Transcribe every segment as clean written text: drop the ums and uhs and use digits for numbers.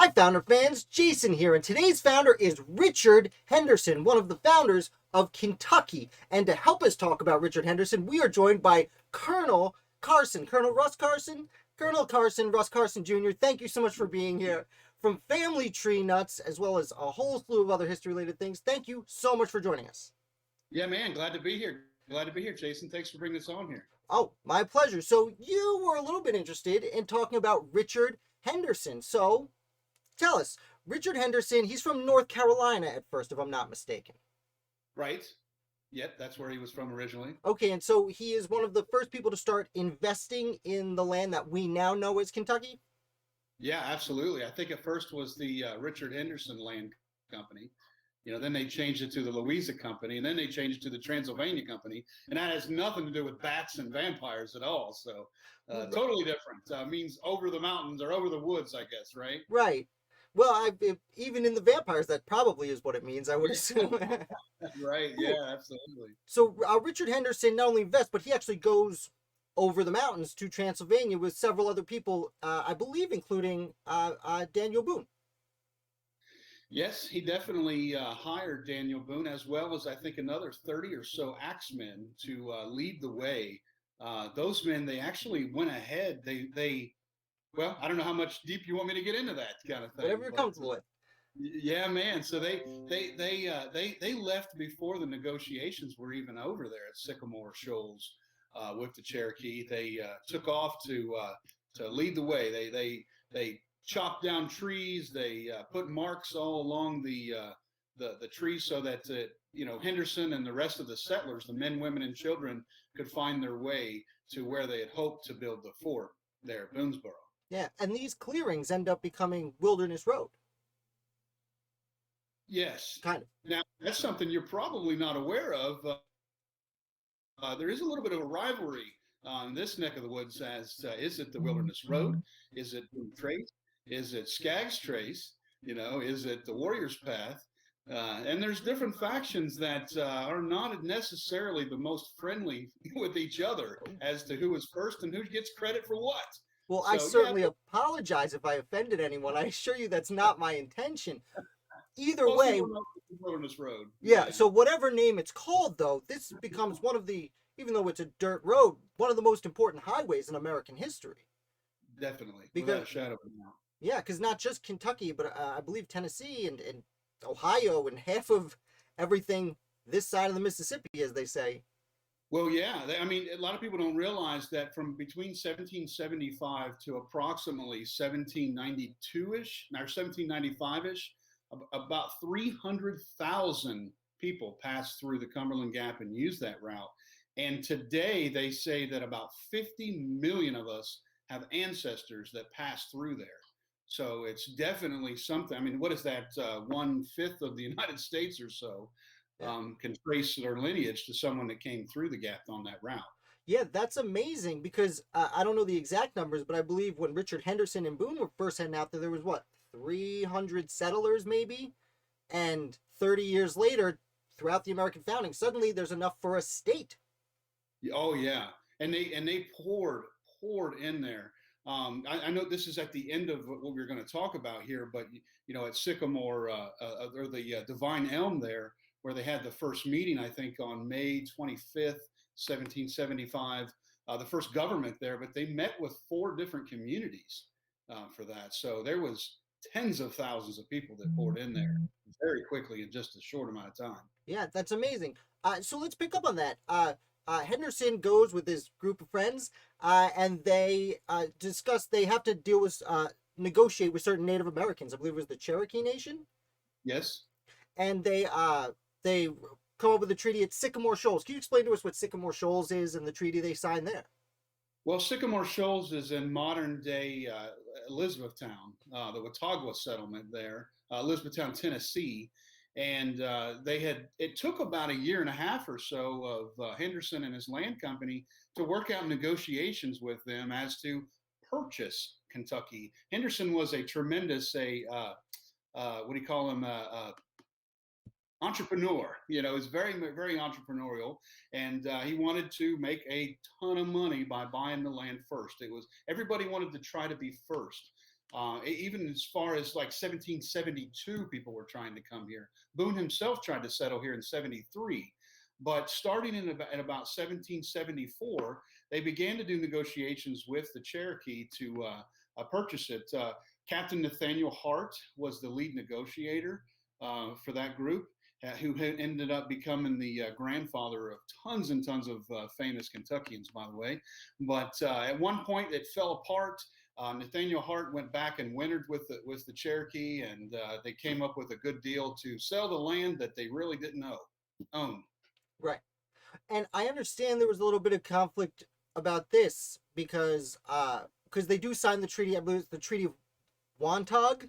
Hi, founder fans. Jason here, and today's founder is Richard Henderson, one of the founders of Kentucky. And to help us talk about Richard Henderson, we are joined by Colonel Carson, Colonel Russ Carson, Colonel Carson, Russ Carson Jr. Thank you so much for being here. From Family Tree Nuts, as well as a whole slew of other history-related things, thank you so much for joining us. Yeah, man, glad to be here. Glad to be here, Jason. Thanks for bringing this on here. Oh, my pleasure. So you were a little bit interested in talking about Richard Henderson. So tell us, Richard Henderson, he's from North Carolina at first, if I'm not mistaken. Right? Yep, that's where he was from originally. Okay, and so he is one of the first people to start investing in the land that we now know as Kentucky? Yeah, absolutely. I think at first was the Richard Henderson Land Company. Then they changed it to the Louisa Company, and then they changed it to the Transylvania Company, and that has nothing to do with bats and vampires at all. So, totally different. Means over the mountains or over the woods, I guess, right? Right. Well, even in the vampires, that probably is what it means, I would assume. Right. Cool. Yeah, absolutely. So Richard Henderson not only invests, but he actually goes over the mountains to Transylvania with several other people, I believe, including Daniel Boone. Yes, he definitely hired Daniel Boone as well as I think another 30 or so axemen to lead the way. Those men, they actually went ahead. Well, I don't know how much deep you want me to get into that kind of Whatever thing, you're but comfortable with. yeah, man. So they left before the negotiations were even over there at Sycamore Shoals with the Cherokee. They took off to lead the way. They chopped down trees. They put marks all along the trees so that Henderson and the rest of the settlers, the men, women, and children, could find their way to where they had hoped to build the fort there at Boonesboro. Yeah, and these clearings end up becoming Wilderness Road, Yes. kind of. Now, that's something you're probably not aware of. There is a little bit of a rivalry in this neck of the woods as is it the Wilderness Road? Is it Boone Trace? Is it Skaggs Trace? Is it the Warrior's Path? And there's different factions that are not necessarily the most friendly with each other as to who is first and who gets credit for what. Well, I So, yeah, certainly apologize if I offended anyone. I assure you that's not my intention. Either most way, people know the Wilderness Road. yeah, Yeah, so whatever name it's called, though, this becomes one of the, even though it's a dirt road, one of the most important highways in American history. definitely, without Because, a shadow of a doubt. yeah, because not just Kentucky, but I believe Tennessee and Ohio and half of everything this side of the Mississippi, as they say. Well, yeah. I mean, a lot of people don't realize that from between 1775 to approximately 1792-ish, or 1795-ish, about 300,000 people passed through the Cumberland Gap and used that route. And today they say that about 50 million of us have ancestors that pass through there. So it's definitely something. I mean, what is that? 1/5 of the United States or so Yeah. can trace their lineage to someone that came through the gap on that route. Yeah, that's amazing because I don't know the exact numbers, but I believe when Richard Henderson and Boone were first heading out there was what, 300 settlers maybe? And 30 years later, throughout the American founding, suddenly there's enough for a state. Oh yeah, and they poured in there. I know this is at the end of what we're going to talk about here, but at Sycamore or the Divine Elm there, where they had the first meeting, I think on May 25th, 1775, the first government there, but they met with four different communities for that. So there was tens of thousands of people that poured in there very quickly in just a short amount of time. Yeah, that's amazing. So let's pick up on that. Henderson goes with his group of friends, and they discuss they have to deal with negotiate with certain Native Americans. I believe it was the Cherokee Nation, Yes. and they come up with a treaty at Sycamore Shoals. Can you explain to us what Sycamore Shoals is and the treaty they signed there? Well, Sycamore Shoals is in modern day Elizabethtown, the Watauga settlement there, Elizabethtown, Tennessee. And it took about a year and a half or so of Henderson and his land company to work out negotiations with them as to purchase Kentucky. Henderson was a tremendous, what do you call him, entrepreneur. He's very, very entrepreneurial, and he wanted to make a ton of money by buying the land first. It was everybody wanted to try to be first. Even as far as like 1772, people were trying to come here. Boone himself tried to settle here in 73. But starting in about 1774, they began to do negotiations with the Cherokee to purchase it. Captain Nathaniel Hart was the lead negotiator for that group, who ended up becoming the grandfather of tons and tons of famous Kentuckians, by the way. But at one point, it fell apart. Nathaniel Hart went back and wintered with the Cherokee, and they came up with a good deal to sell the land that they really didn't own. Right. And I understand there was a little bit of conflict about this because they do sign the treaty. I believe it's the Treaty of Wantaga.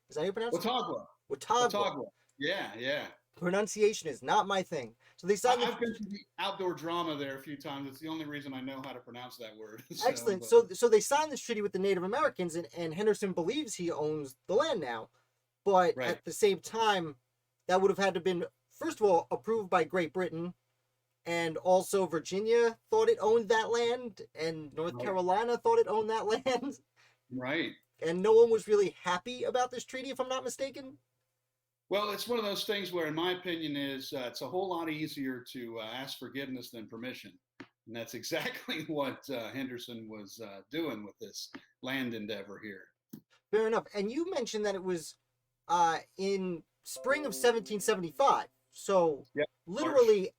Is that how you pronounce it? Watauga. Watauga. Watauga. Yeah, yeah. Pronunciation is not my thing. So they signed. I've been to the outdoor drama there a few times. It's the only reason I know how to pronounce that word. Excellent. So they signed this treaty with the Native Americans, and Henderson believes he owns the land now, but right. At the same time, that would have had to been, first of all, approved by Great Britain, and also Virginia thought it owned that land, and North Carolina thought it owned that land. Right. And no one was really happy about this treaty, if I'm not mistaken. Well, it's one of those things where, in my opinion, it's a whole lot easier to ask forgiveness than permission. And that's exactly what Henderson was doing with this land endeavor here. Fair enough. And you mentioned that it was in spring of 1775. So yep. literally,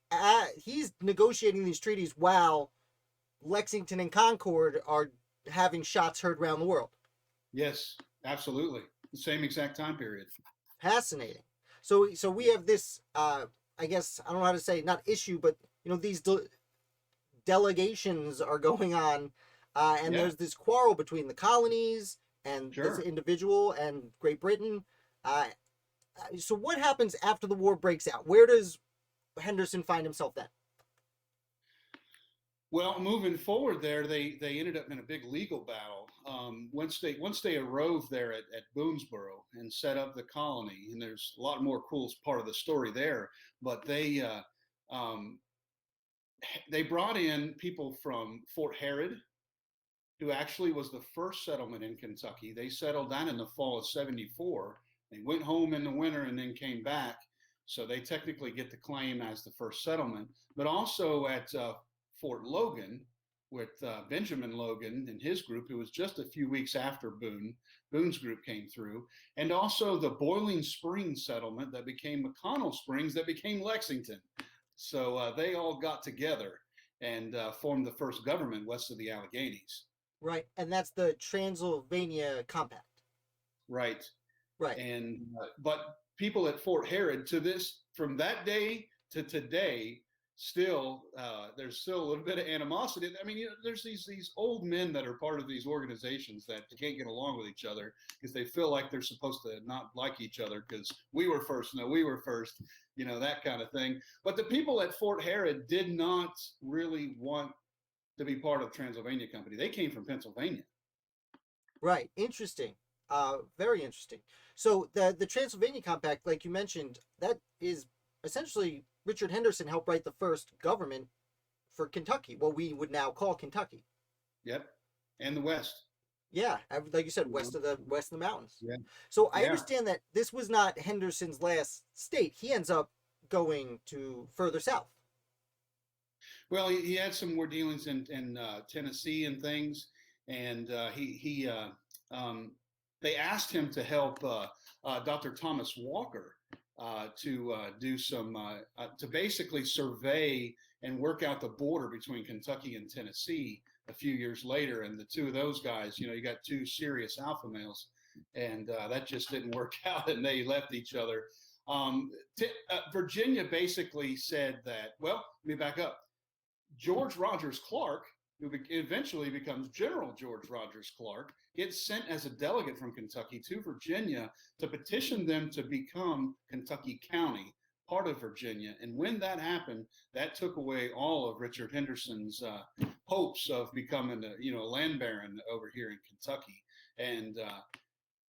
he's negotiating these treaties while Lexington and Concord are having shots heard around the world. Yes, absolutely. The same exact time period. Fascinating. So we have this, I guess, I don't know how to say, not issue, but, these delegations are going on, and there's this quarrel between the colonies and this individual and Great Britain. So what happens after the war breaks out? Where does Henderson find himself then? Well, moving forward there, they ended up in a big legal battle. Once they arose there at Boonesboro and set up the colony, and there's a lot more cool part of the story there, but they brought in people from Fort Herod, who actually was the first settlement in Kentucky. They settled down in the fall of 74. They went home in the winter and then came back. So they technically get the claim as the first settlement, but also at Fort Logan with Benjamin Logan and his group, who was just a few weeks after Boone's group came through, and also the Boiling Springs settlement that became McConnell Springs, that became Lexington. So they all got together and formed the first government west of the Alleghenies. Right, and that's the Transylvania Compact. Right. Right. And but people at Fort Herod, from that day to today, still there's still a little bit of animosity. I mean, there's these old men that are part of these organizations that can't get along with each other because they feel like they're supposed to not like each other because we were first, that kind of thing. But the people at Fort Herod did not really want to be part of the Transylvania Company. They came from Pennsylvania. Right. Interesting. Very interesting. So the Transylvania Compact, like you mentioned, that is essentially Richard Henderson helped write the first government for Kentucky, what we would now call Kentucky. Yep, and the West. Yeah, like you said, west of the mountains. Yeah. So I understand that this was not Henderson's last state. He ends up going to further south. Well, he had some more dealings in Tennessee and things, and they asked him to help Dr. Thomas Walker to do to basically survey and work out the border between Kentucky and Tennessee a few years later. And the two of those guys, you got two serious alpha males, and that just didn't work out, and they left each other. Virginia basically said that, well, let me back up. George Rogers Clark, who eventually becomes General George Rogers Clark, gets sent as a delegate from Kentucky to Virginia to petition them to become Kentucky County, part of Virginia. And when that happened, that took away all of Richard Henderson's hopes of becoming a land baron over here in Kentucky, and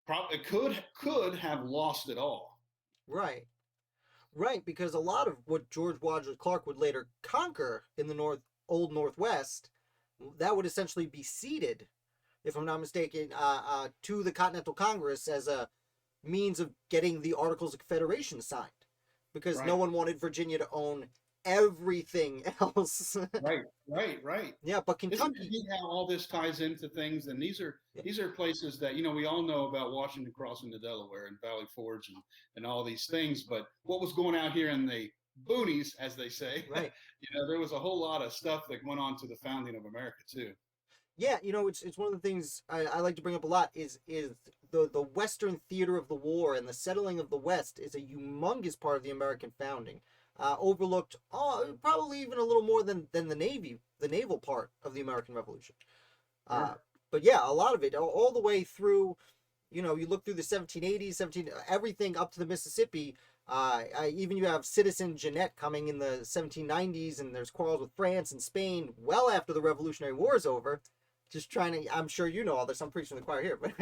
probably could have lost it all. Right, because a lot of what George Rogers Clark would later conquer in the Old Northwest, that would essentially be ceded if I'm not mistaken, to the Continental Congress as a means of getting the Articles of Confederation signed, because no Right. one wanted Virginia to own everything else. Right. Yeah, but Isn't it Kentucky. neat how all this ties into things? And Yeah, these are places that, you know, we all know about Washington crossing the Delaware and Valley Forge and all these things. But what was going out here in the boonies, as they say, right. you know, there was a whole lot of stuff that went on to the founding of America too. Yeah, it's one of the things I like to bring up a lot is the Western theater of the war, and the settling of the West is a humongous part of the American founding, overlooked, probably even a little more than the naval part of the American Revolution. Uh, Sure. but yeah, a lot of it, all the way through. You look through the 1780s, everything up to the Mississippi. Even you have Citizen Jeanette coming in the 1790s, and there's quarrels with France and Spain well after the Revolutionary War is over. Just trying to, I'm sure you know all this. I'm preaching to the choir here, but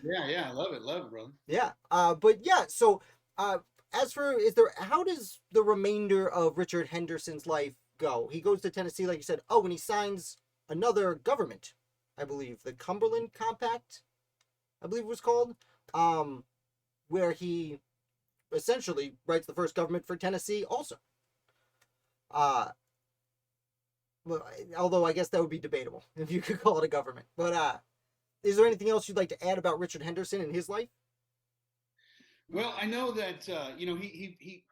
Yeah, I love it, brother. yeah. But yeah. So, uh, how does the remainder of Richard Henderson's life go? He goes to Tennessee, like you said. Oh, and he signs another government, I believe, the Cumberland Compact, I believe it was called, um, where he essentially writes the first government for Tennessee also. Uh, well, although I guess that would be debatable if you could call it a government. But is there anything else you'd like to add about Richard Henderson and his life? Well, I know that you know he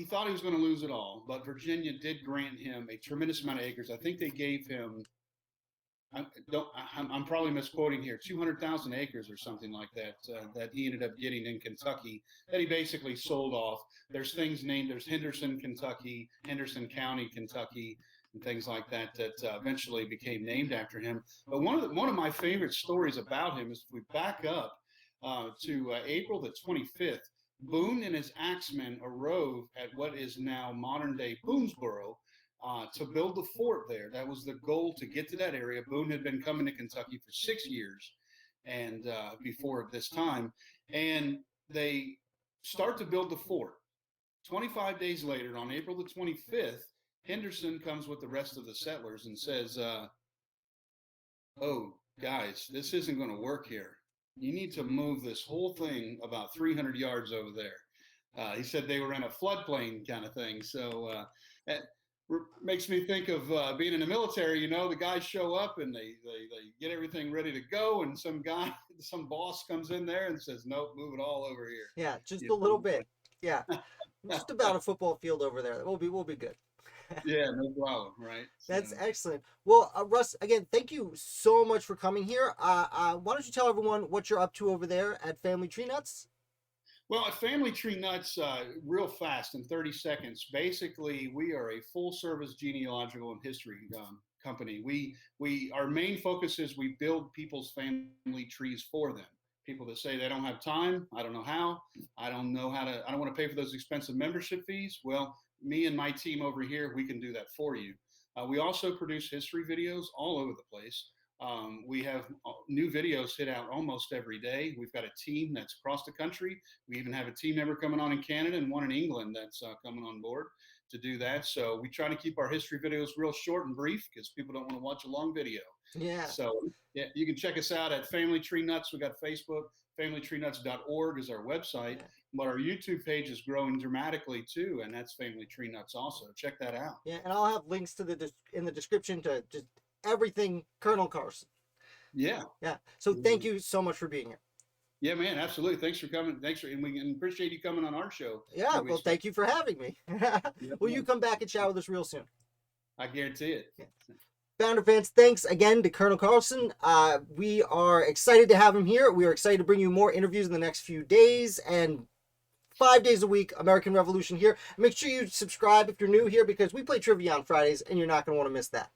thought he was going to lose it all, but Virginia did grant him a tremendous amount of acres. I think they gave him. I don't. I'm probably misquoting here. 200,000 acres or something like that that he ended up getting in Kentucky that he basically sold off. There's things named. There's Henderson, Kentucky, Henderson County, Kentucky, and things like that that eventually became named after him. But one of my favorite stories about him is if we back up to April the 25th. Boone and his axemen arose at what is now modern day Boonesboro to build the fort there. That was the goal, to get to that area. Boone had been coming to Kentucky for 6 years, and before this time, and they start to build the fort. 25 days later, on April the 25th, Henderson comes with the rest of the settlers and says, "Oh, guys, this isn't going to work here. You need to move this whole thing about 300 yards over there." He said they were in a floodplain kind of thing. So that makes me think of being in the military. You know, the guys show up and they get everything ready to go, and some guy, some boss comes in there and says, "Nope, move it all over here." Yeah, just You a little bit. Yeah, just about a football field over there. We'll be good. Yeah, no problem, right? So. That's excellent. Well, Russ, again, thank you so much for coming here. Why don't you tell everyone what you're up to over there at Family Tree Nuts? Well, at Family Tree Nuts, real fast in 30 seconds. Basically, we are a full-service genealogical and history company. Our main focus is we build people's family trees for them. People that say they don't have time, I don't know how, I don't know how to, I don't want to pay for those expensive membership fees. Well, me and my team over here, we can do that for you. We also produce history videos all over the place. We have new videos hit out almost every day. We've got a team that's across the country. We even have a team member coming on in Canada and one in England that's coming on board to do that. So we try to keep our history videos real short and brief because people don't want to watch a long video. Yeah. So yeah, you can check us out at Family Tree Nuts. We got Facebook. FamilyTreeNuts.org is our website, Yeah. but our YouTube page is growing dramatically too, and that's Family Tree Nuts also. Check that out. Yeah, and I'll have links to in the description to just everything Colonel Carson. Yeah. Yeah. So thank you so much for being here. Yeah, man, absolutely. Thanks for coming. And we appreciate you coming on our show. Yeah, well, thank you for having me. Will you come back and chat with us real soon? I guarantee it. Yeah. Founder fans, thanks again to Colonel Carlson. We are excited to have him here. We are excited to bring you more interviews in the next few days, and 5 days a week, American Revolution here. Make sure you subscribe if you're new here, because we play trivia on Fridays and you're not going to want to miss that.